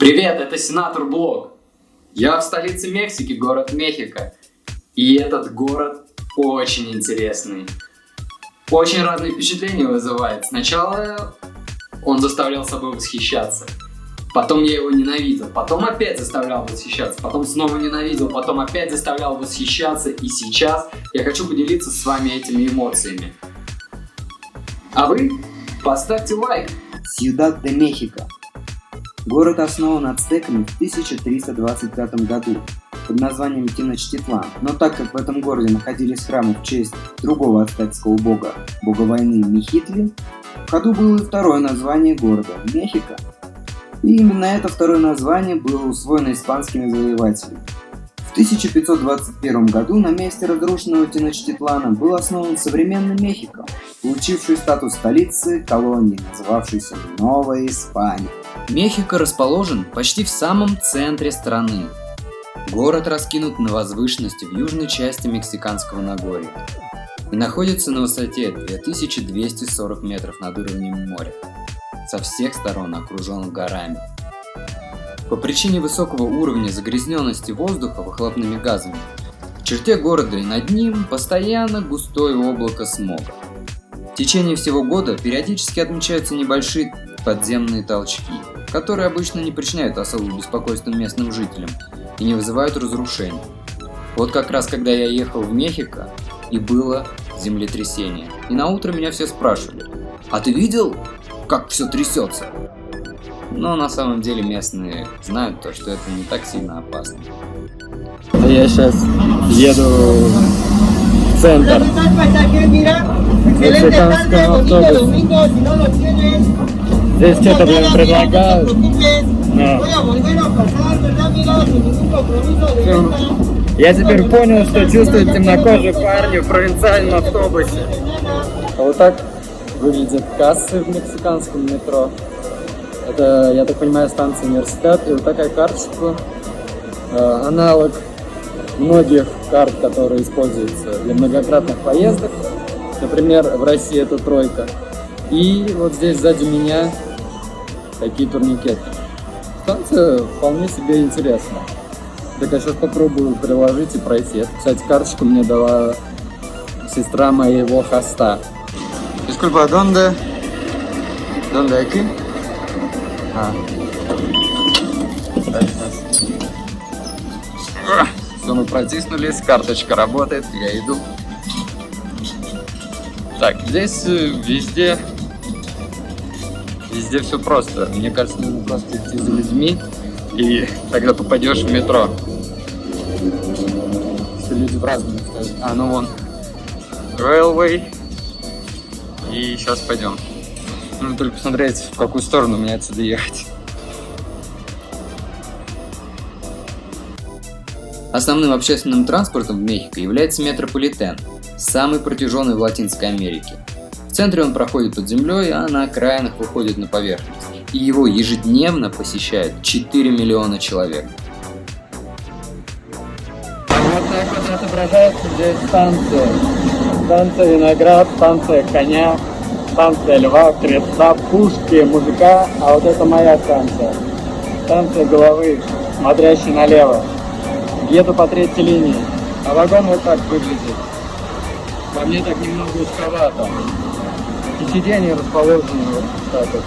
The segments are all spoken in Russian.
Привет, это Сенатор Блог. Я в столице Мексики, город Мехико. И этот город очень интересный. Очень разные впечатления вызывает. Сначала он заставлял собой восхищаться. Потом я его ненавидел. Потом опять заставлял восхищаться. Потом снова ненавидел. Потом опять заставлял восхищаться. И сейчас я хочу поделиться с вами этими эмоциями. А вы поставьте лайк. Сьюдад-де-Мехико. Город основан ацтеками в 1325 году под названием Теночтитлан, но так как в этом городе находились храмы в честь другого ацтекского бога войны Мехитли, в ходу было и второе название города – Мехико. И именно это второе название было усвоено испанскими завоевателями. В 1521 году на месте разрушенного Теночтитлана был основан современный Мехико, получивший статус столицы колонии, называвшейся Новая Испания. Мехико расположен почти в самом центре страны. Город раскинут на возвышенности в южной части Мексиканского Нагорья и находится на высоте 2240 метров над уровнем моря, со всех сторон окружен горами. По причине высокого уровня загрязненности воздуха выхлопными газами в черте города и над ним постоянно густое облако смога. В течение всего года периодически отмечаются небольшие подземные толчки, которые обычно не причиняют особого беспокойства местным жителям и не вызывают разрушений. Вот как раз когда я ехал в Мехико, и было землетрясение. И на утро меня все спрашивали: «А ты видел, как все трясется?» Но на самом деле местные знают то, что это не так сильно опасно. Я сейчас еду в центр мексиканского автобуса. Здесь что-то мне предлагают, но я теперь понял, что чувствуют темнокожие парни в провинциальном автобусе. Вот так выглядят кассы в мексиканском метро. Это, я так понимаю, станция Университет. И вот такая карточка, аналог многих карт, которые используются для многократных поездок. Например, в России это тройка. И вот здесь сзади меня такие турникеты. Станция вполне себе интересна. Так я сейчас попробую приложить и пройти. Это, кстати, карточку мне дала сестра моего хоста. Disculpa, ¿dónde aquí? Все, мы протиснулись, карточка работает, я иду. Так, здесь везде все просто. Мне кажется, нужно просто идти за людьми, и тогда попадешь в метро. Все люди в разных местах. Ну вон, Railway. И сейчас пойдем. Нужно только посмотреть, в какую сторону мне отсюда ехать. Основным общественным транспортом в Мехико является метрополитен, самый протяженный в Латинской Америке. В центре он проходит под землей, а на окраинах выходит на поверхность. И его ежедневно посещает 4 миллиона человек. Вот так вот отображается здесь станция. Станция Виноград, станция Коня, станция Льва, Креста, Пушки, Мужика. А вот это моя станция. Станция Головы, смотрящей налево. Еду по третьей линии. А вагон вот так выглядит. По мне так немного узковато. И сиденья расположены вот так вот.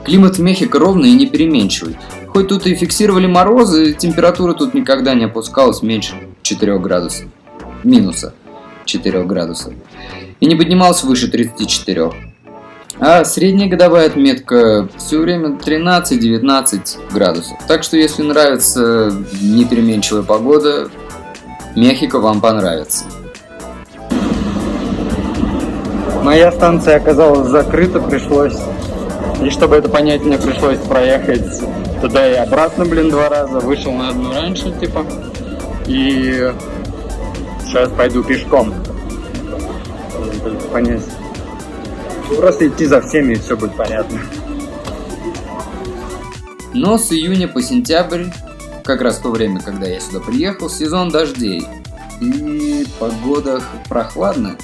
Климат в Мехико ровный и непеременчивый. Хоть тут и фиксировали морозы, температура тут никогда не опускалась меньше 4 градусов. Минуса 4 градусов. И не поднималась выше 34. А средняя годовая отметка все время 13-19 градусов. Так что если нравится непеременчивая погода, Мехико вам понравится. Моя станция оказалась закрыта, пришлось. И чтобы это понять, мне пришлось проехать туда и обратно, 2 раза. Вышел на одну раньше, типа. И сейчас пойду пешком. Чтобы понять. Просто идти за всеми, и все будет понятно. Но с июня по сентябрь, как раз в то время, когда я сюда приехал, сезон дождей. И погода прохладная.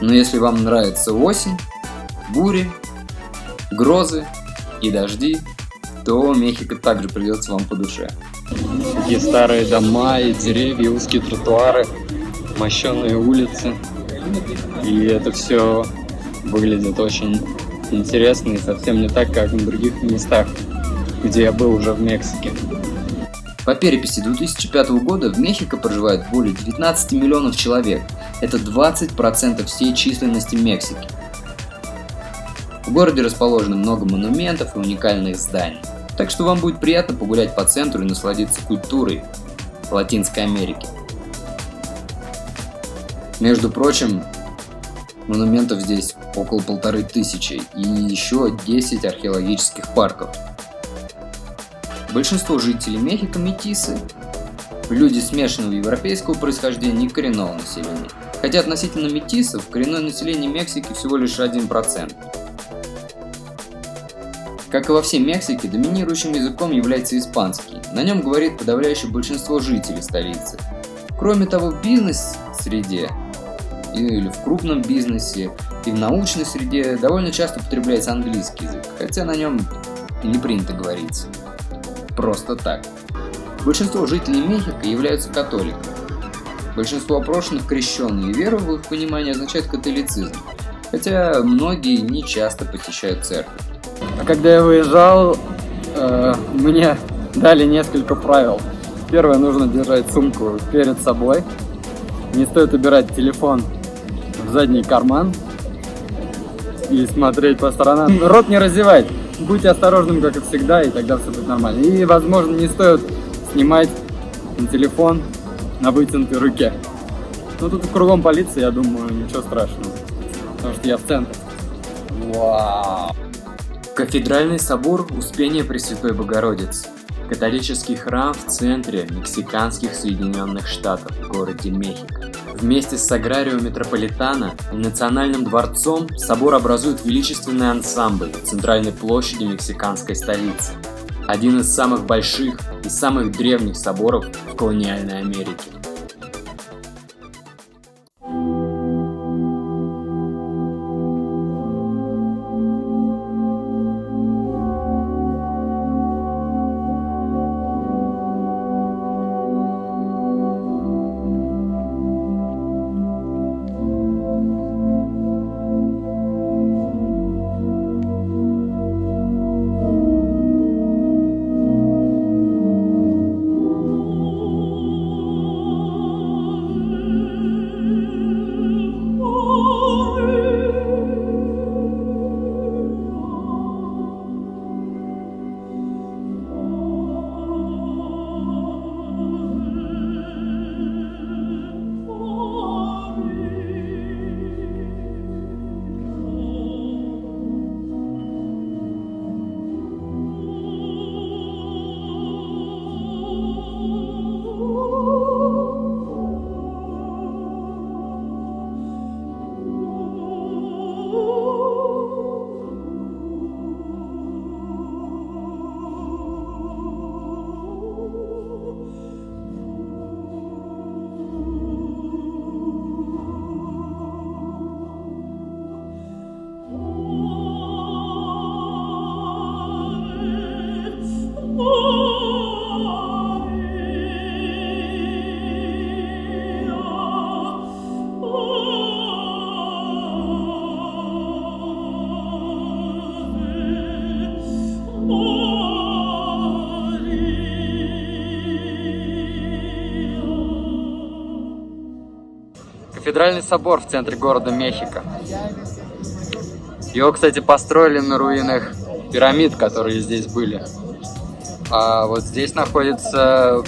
Но если вам нравится осень, бури, грозы и дожди, то Мехико также придется вам по душе. Такие старые дома и деревья, узкие тротуары, мощеные улицы. И это все выглядит очень интересно и совсем не так, как на других местах, где я был уже в Мексике. По переписи 2005 года в Мехико проживает более 19 миллионов человек. Это 20% всей численности Мексики. В городе расположено много монументов и уникальных зданий. Так что вам будет приятно погулять по центру и насладиться культурой Латинской Америки. Между прочим, монументов здесь около 1500 и еще 10 археологических парков. Большинство жителей Мехико метисы, люди смешанного европейского происхождения и коренного населения. Хотя относительно метисов коренное население Мексики всего лишь 1%. Как и во всей Мексике, доминирующим языком является испанский. На нем говорит подавляющее большинство жителей столицы. Кроме того, в бизнес-среде или в крупном бизнесе и в научной среде довольно часто употребляется английский язык, хотя на нем и не принято говорить просто так. Большинство жителей Мехико являются католиками. Большинство опрошенных крещенные, и вера в их понимании означает католицизм, хотя многие не часто посещают церковь. А когда я выезжал, мне дали несколько правил. Первое, нужно держать сумку перед собой. Не стоит убирать телефон в задний карман и смотреть по сторонам. Рот не разевать. Будьте осторожным, как и всегда, и тогда все будет нормально. И, возможно, не стоит снимать телефон на вытянутой руке. Но тут кругом полиция, я думаю, ничего страшного. Потому что я в центре. Вау! Кафедральный собор Успения Пресвятой Богородицы. Католический храм в центре мексиканских Соединенных Штатов в городе Мехико. Вместе с Саграрио Метрополитано и Национальным дворцом собор образует величественный ансамбль в центральной площади мексиканской столицы. Один из самых больших и самых древних соборов в колониальной Америке. Кафедральный собор в центре города Мехико. Его, кстати, построили на руинах пирамид, которые здесь были. А вот здесь находятся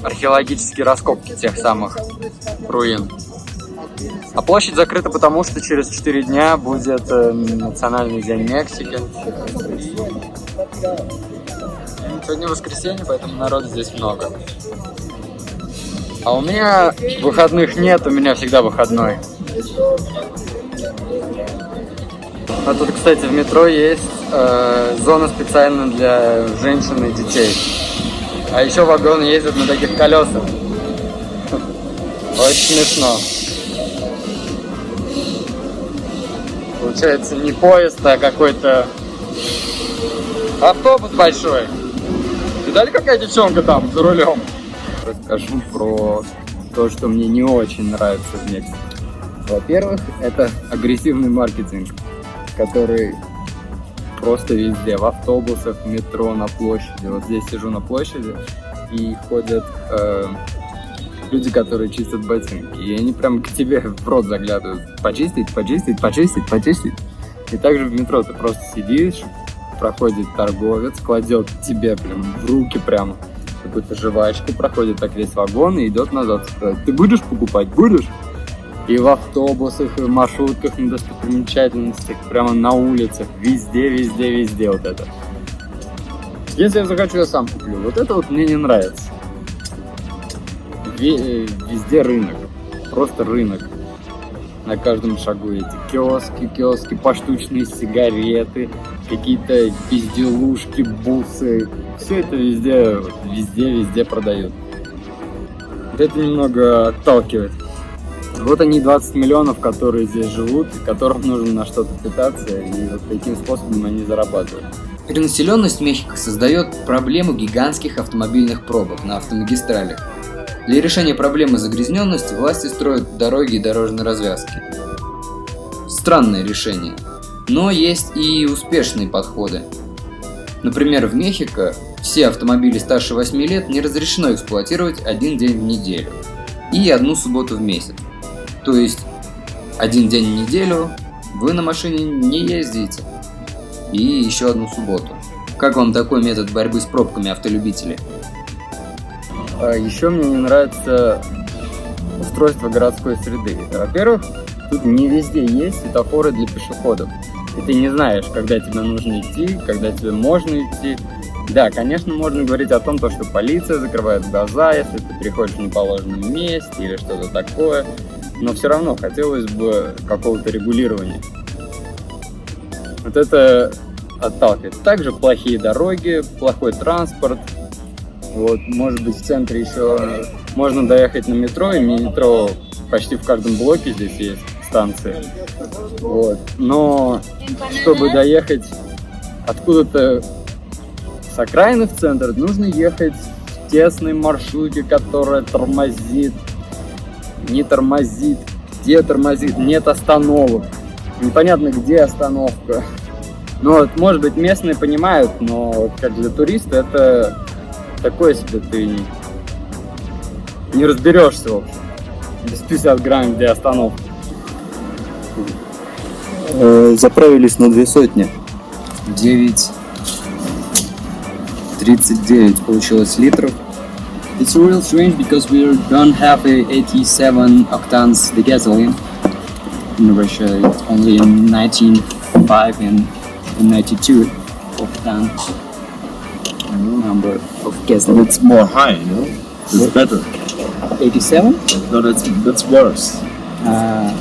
археологические раскопки тех самых руин. А площадь закрыта потому, что через 4 дня будет Национальный день Мексики. Сегодня воскресенье, поэтому народу здесь много. А у меня выходных нет, у меня всегда выходной. А тут, кстати, в метро есть зона специально для женщин и детей. А еще вагоны ездят на таких колесах. Очень смешно. Получается, не поезд, а какой-то автобус большой. Видали, какая девчонка там за рулем? Расскажу про то, что мне не очень нравится в Мексике. Во-первых, это агрессивный маркетинг, который просто везде, в автобусах, в метро, на площади. Вот здесь сижу на площади, и ходят люди, которые чистят ботинки. И они прям к тебе в рот заглядывают. Почистить. И также в метро ты просто сидишь, проходит торговец, кладет тебе прям в руки прямо какую-то жвачку, проходит так весь вагон и идет назад. Спрашивает: ты будешь покупать? Будешь? И в автобусах, и в маршрутках, на достопримечательностях, прямо на улицах, везде вот это. Если я захочу, я сам куплю. Вот это вот мне не нравится. Везде рынок, просто рынок. На каждом шагу эти киоски, поштучные сигареты, какие-то безделушки, бусы. Все это везде продают. Вот это немного отталкивает. Вот они 20 миллионов, которые здесь живут, которым нужно на что-то питаться, и вот таким способом они зарабатывают. Перенаселенность Мехико создает проблему гигантских автомобильных пробок на автомагистралях. Для решения проблемы загрязненности власти строят дороги и дорожные развязки. Странное решение, но есть и успешные подходы. Например, в Мехико все автомобили старше 8 лет не разрешено эксплуатировать один день в неделю и одну субботу в месяц. То есть один день в неделю вы на машине не ездите и еще одну субботу. Как вам такой метод борьбы с пробками, автолюбители? Еще мне не нравится устройство городской среды. Во-первых, тут не везде есть светофоры для пешеходов. И ты не знаешь, когда тебе нужно идти, когда тебе можно идти. Да, конечно, можно говорить о том, что полиция закрывает глаза, если ты переходишь в неположенном месте или что-то такое. Но все равно хотелось бы какого-то регулирования. Вот это отталкивает. Также плохие дороги, плохой транспорт. Вот, может быть, в центре еще можно доехать на метро, и метро почти в каждом блоке здесь есть станции. Вот. Но чтобы доехать откуда-то с окраины в центр, нужно ехать в тесной маршрутке, которая тормозит, не тормозит, где тормозит, нет остановок. Непонятно, где остановка. Ну, вот, может быть, местные понимают, но как для туриста это такое себе, ты не разберешься, в общем. Без 50 грамм, где остановка. Заправились на 200. 9.39 получилось литров. It's real strange because we don't have a 87 octans the gasoline. In Russia it's only in 19.5 and 92 octane number of gasoline. It's more high, you know? It's better. 87? No, that's worse.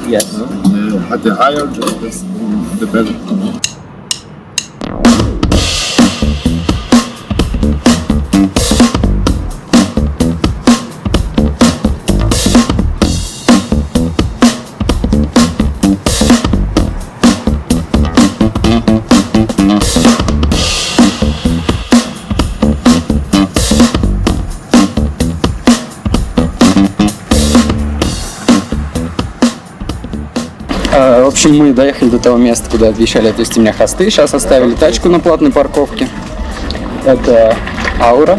Yes. The higher, the better. В общем, мы доехали до того места, куда обещали отвезти меня хосты. Сейчас оставили тачку на платной парковке. Это Аура,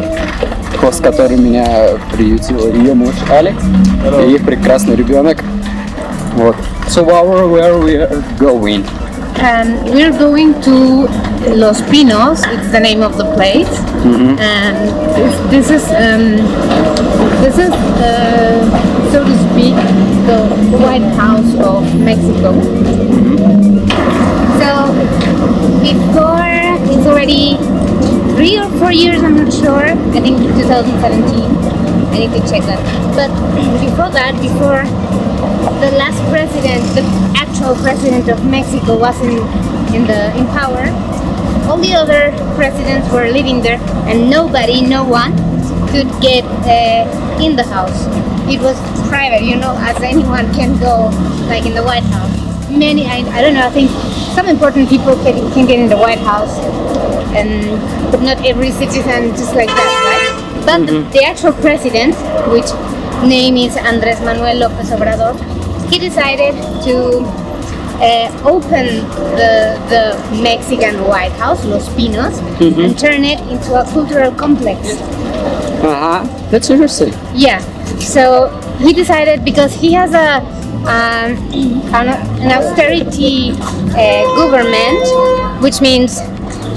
хост, который меня приютил, ее муж Алекс и их прекрасный ребенок. Вот. So Aura, where we are going? We're going to Los Pinos. It's the name of the place, and this is so to speak, the White House of Mexico. So before, it's already 3 or 4 years, I'm not sure. I think 2017. I need to check that. But before that, before the last president, the actual president of Mexico was in power, all the other presidents were living there, and no one could get in the house. It was private, as anyone can go, like in the White House. I don't know, I think some important people can get in the White House, but not every citizen just like that, right? But the actual president, which name is Andrés Manuel López Obrador, he decided to open the Mexican White House, Los Pinos, and turn it into a cultural complex. That's interesting. Yeah, so he decided because he has an austerity government, which means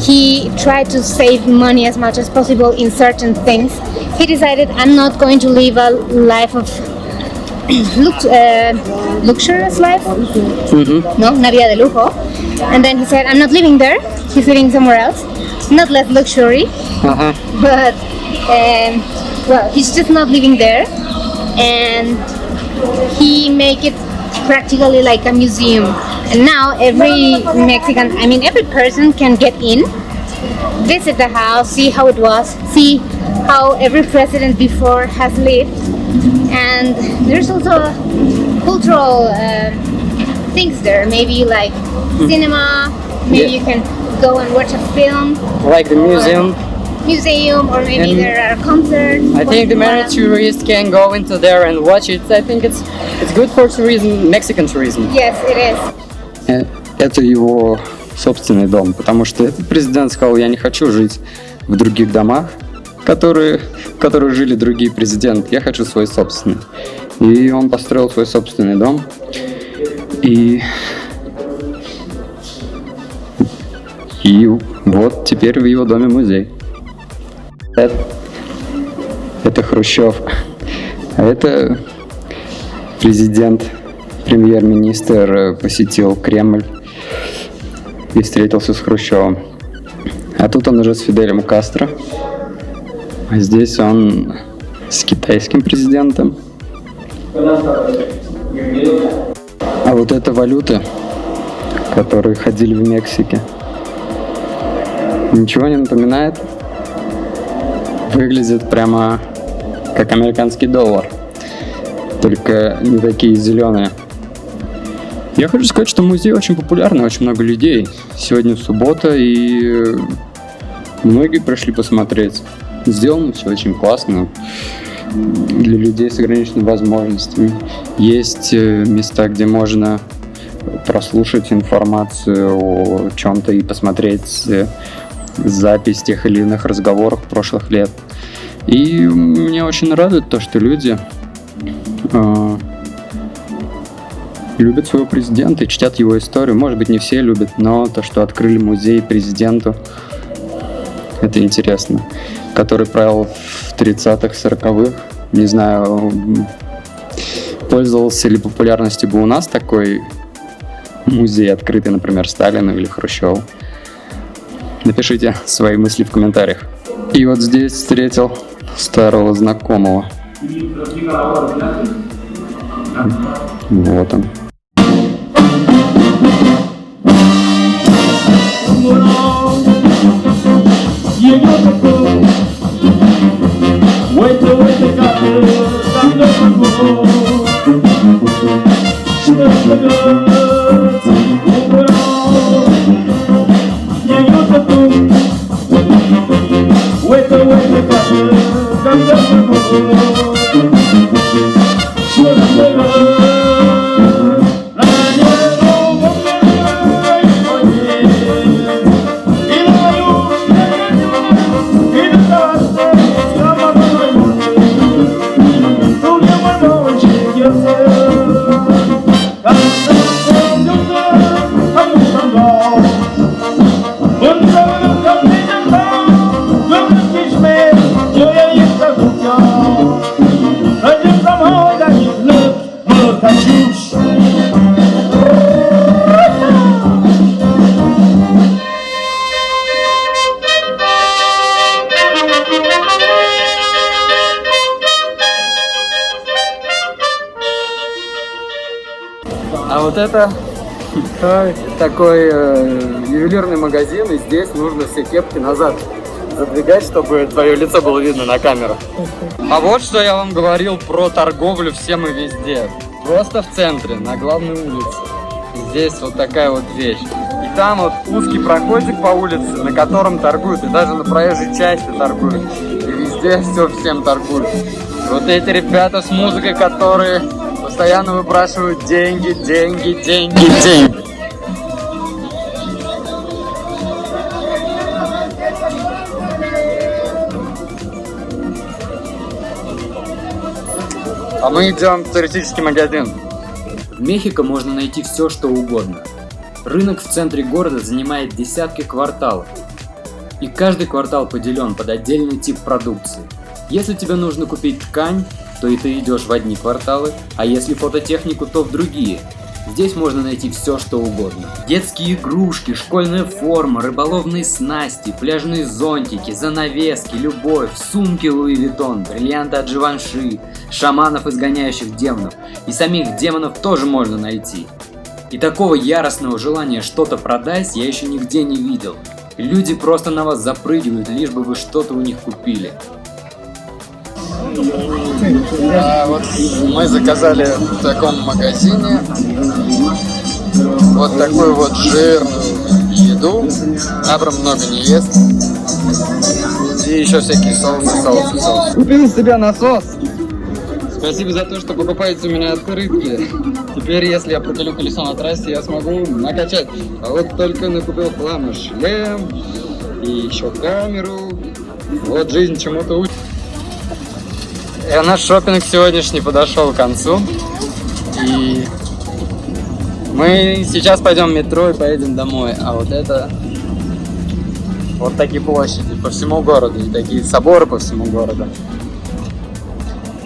he tried to save money as much as possible in certain things. He decided, I'm not going to live a life of luxurious life. No, una vida de lujo. And then he said, I'm not living there. He's living somewhere else. Not less luxury, but well, he's just not living there. And he make it practically like a museum. And now every Mexican, I mean every person can get in, visit the house, see how it was, see how every president before has lived. And there's also cultural things there, maybe like cinema, maybe you can go and watch a film. Like the museum. Or maybe And there are concerts. I think the many tourists can go into there and watch it. I think it's good for tourism, Mexican tourism. Yes, it is. Это его собственный дом, потому что этот президент сказал, я не хочу жить в других домах, в которых жили другие президенты, я хочу свой собственный. И он построил свой собственный дом. И вот теперь в его доме музей. Это Хрущев. А это президент, премьер-министр посетил Кремль и встретился с Хрущевым. А тут он уже с Фиделем Кастро. А здесь он с китайским президентом. А вот это валюты, которые ходили в Мексике. Ничего не напоминает? Выглядит прямо как американский доллар, только не такие зеленые. Я хочу сказать, что музей очень популярный, очень много людей. Сегодня суббота, и многие пришли посмотреть. Сделано все очень классно для людей с ограниченными возможностями. Есть места, где можно прослушать информацию о чем-то и посмотреть запись тех или иных разговоров прошлых лет. И меня очень радует то, что люди любят своего президента и чтят его историю. Может быть, не все любят, но то, что открыли музей президенту, это интересно. Который правил в 30-х, 40-х. Не знаю, пользовался ли популярностью бы у нас такой музей, открытый, например, Сталину или Хрущеву. Напишите свои мысли в комментариях. И вот здесь встретил старого знакомого. Вот он. А вот это такой ювелирный магазин, и здесь нужно все кепки назад задвигать, чтобы твое лицо было видно на камеру. А вот что я вам говорил про торговлю всем и везде. Просто в центре, на главной улице. Здесь вот такая вот вещь. И там вот узкий проходик по улице, на котором торгуют, и даже на проезжей части торгуют. И везде все всем торгуют. И вот эти ребята с музыкой, которые постоянно выпрашивают деньги, деньги, деньги, деньги. А мы идем в туристический магазин. В Мехико можно найти все, что угодно. Рынок в центре города занимает десятки кварталов. И каждый квартал поделен под отдельный тип продукции. Если тебе нужно купить ткань, то и ты идешь в одни кварталы, а если фототехнику, то в другие. Здесь можно найти все, что угодно. Детские игрушки, школьная форма, рыболовные снасти, пляжные зонтики, занавески, любовь, сумки Луи Виттон, бриллианты от Живанши, шаманов, изгоняющих демонов. И самих демонов тоже можно найти. И такого яростного желания что-то продать я еще нигде не видел. Люди просто на вас запрыгивают, лишь бы вы что-то у них купили. Вот мы заказали в таком магазине вот такую вот жирную еду. Абрам много не ест. И еще всякие соусы. Купил себе насос. Спасибо за то, что покупаете у меня открытки. Теперь, если я проколю колесо на трассе, я смогу накачать. А вот только накупил хлам, шлем и еще камеру. Вот жизнь чему-то учит. Наш шопинг сегодняшний подошел к концу. И мы сейчас пойдем в метро и поедем домой. А вот это вот такие площади по всему городу и такие соборы по всему городу.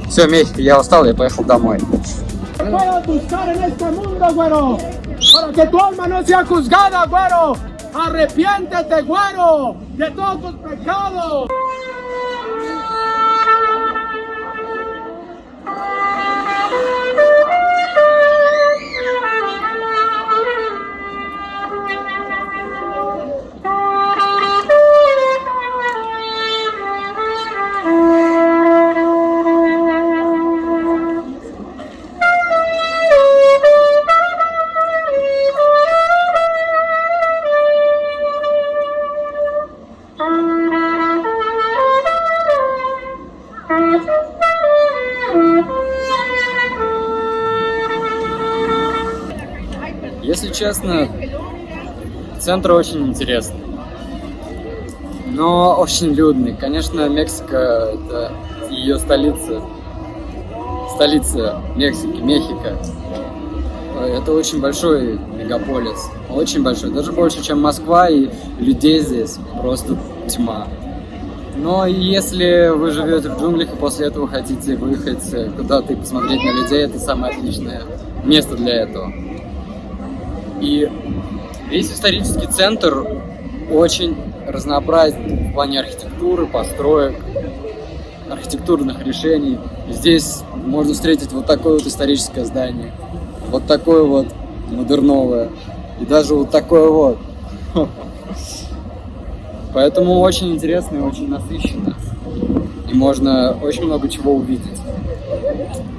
Все, Мехико, я устал, я поехал домой. Para buscar en este mundo, güero, para que tu alma no sea juzgada, güero. Arrepiéntete, güero, de todos tus pecados. Если честно, центр очень интересный, но очень людный. Конечно, Мексика — это ее столица. Столица Мексики, Мехико. Это очень большой мегаполис, очень большой, даже больше, чем Москва, и людей здесь просто тьма. Но если вы живете в джунглях и после этого хотите выехать куда-то и посмотреть на людей, это самое отличное место для этого. И весь исторический центр очень разнообразен в плане архитектуры, построек, архитектурных решений. Здесь можно встретить вот такое вот историческое здание, вот такое вот модерновое и даже вот такое вот. Поэтому очень интересно и очень насыщенно. И можно очень много чего увидеть.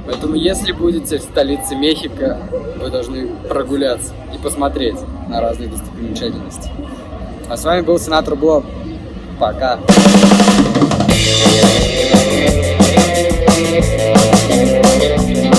Поэтому если будете в столице Мехико, вы должны прогуляться и посмотреть на разные достопримечательности. А с вами был Сенатор Блог. Пока. Thank you.